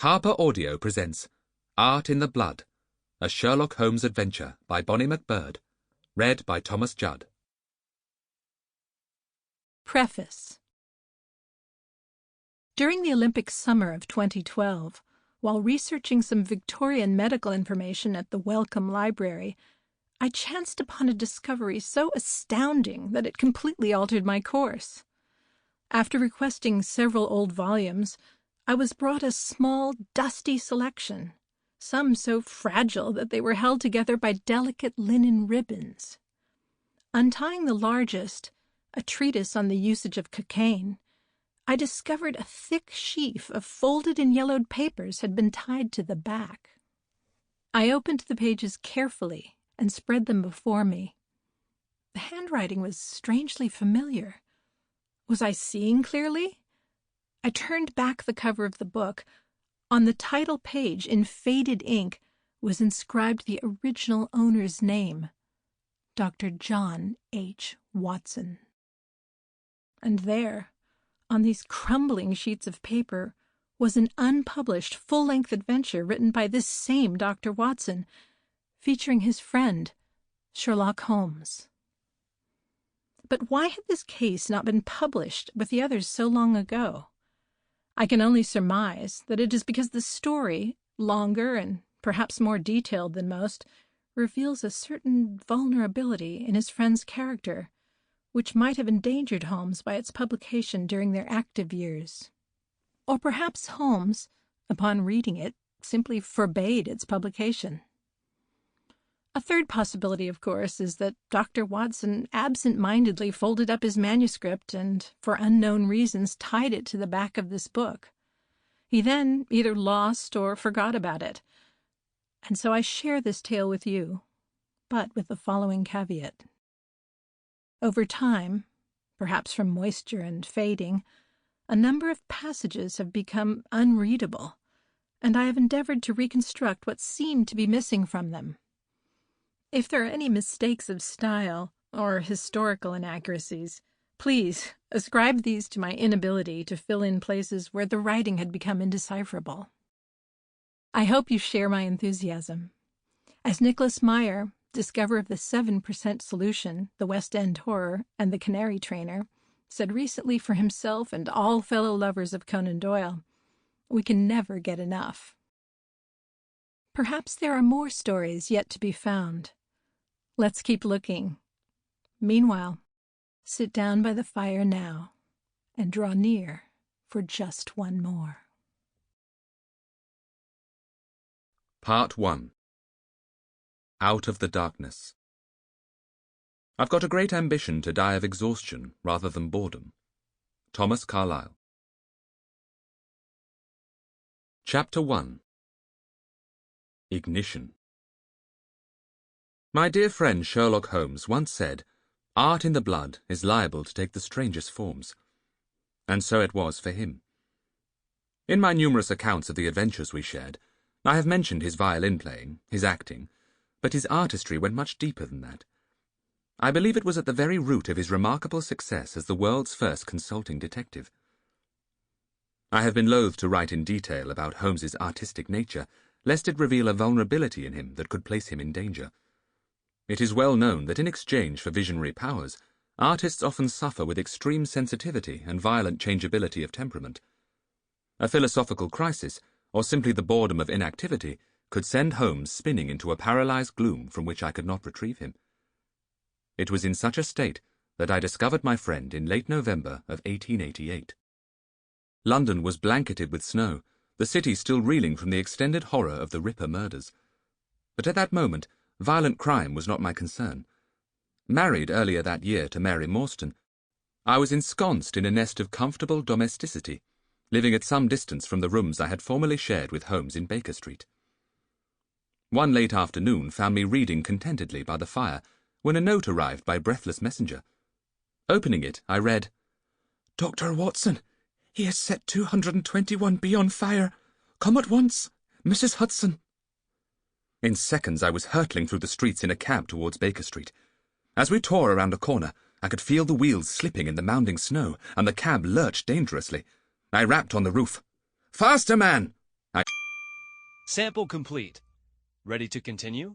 Harper Audio presents Art in the Blood, a Sherlock Holmes adventure by Bonnie Macbird, read by Thomas Judd. Preface. During the Olympic summer of 2012, while researching some Victorian medical information at the Wellcome Library, I chanced upon a discovery so astounding that it completely altered my course. After requesting several old volumes, I was brought a small, dusty selection, some so fragile that they were held together by delicate linen ribbons. Untying the largest, a treatise on the usage of cocaine, I discovered a thick sheaf of folded and yellowed papers had been tied to the back. I opened the pages carefully and spread them before me. The handwriting was strangely familiar. Was I seeing clearly? I turned back the cover of the book. On the title page, in faded ink, was inscribed the original owner's name, Dr. John H. Watson. And there, on these crumbling sheets of paper, was an unpublished full-length adventure written by this same Dr. Watson, featuring his friend, Sherlock Holmes. But why had this case not been published with the others so long ago? I can only surmise that it is because the story, longer and perhaps more detailed than most, reveals a certain vulnerability in his friend's character, which might have endangered Holmes by its publication during their active years. Or perhaps Holmes, upon reading it, simply forbade its publication. A third possibility, of course, is that Dr. Watson absent-mindedly folded up his manuscript and, for unknown reasons, tied it to the back of this book. He then either lost or forgot about it. And so I share this tale with you, but with the following caveat. Over time, perhaps from moisture and fading, a number of passages have become unreadable, and I have endeavored to reconstruct what seemed to be missing from them. If there are any mistakes of style or historical inaccuracies, please ascribe these to my inability to fill in places where the writing had become indecipherable. I hope you share my enthusiasm. As Nicholas Meyer, discoverer of the 7% solution, the West End horror, and the Canary Trainer, said recently for himself and all fellow lovers of Conan Doyle, we can never get enough. Perhaps there are more stories yet to be found. Let's keep looking. Meanwhile, sit down by the fire now and draw near for just one more. Part 1. Out of the Darkness. I've got a great ambition to die of exhaustion rather than boredom. Thomas Carlyle. Chapter 1. Ignition. My dear friend Sherlock Holmes once said, "Art in the blood is liable to take the strangest forms." And so it was for him. In my numerous accounts of the adventures we shared, I have mentioned his violin playing, his acting, but his artistry went much deeper than that. I believe it was at the very root of his remarkable success as the world's first consulting detective. I have been loath to write in detail about Holmes's artistic nature, lest it reveal a vulnerability in him that could place him in danger. It is well known that in exchange for visionary powers, artists often suffer with extreme sensitivity and violent changeability of temperament. A philosophical crisis, or simply the boredom of inactivity, could send Holmes spinning into a paralyzed gloom from which I could not retrieve him. It was in such a state that I discovered my friend in late November of 1888. London was blanketed with snow, the city still reeling from the extended horror of the Ripper murders. But at that moment, violent crime was not my concern. Married earlier that year to Mary Morstan, I was ensconced in a nest of comfortable domesticity, living at some distance from the rooms I had formerly shared with Holmes in Baker Street. One late afternoon found me reading contentedly by the fire, when a note arrived by breathless messenger. Opening it, I read, "Dr. Watson, he has set 221B on fire. Come at once. Mrs. Hudson." In seconds I was hurtling through the streets in a cab towards Baker Street. As we tore around a corner, I could feel the wheels slipping in the mounding snow, and the cab lurched dangerously. I rapped on the roof. "Faster, man!" I Sample complete. Ready to continue?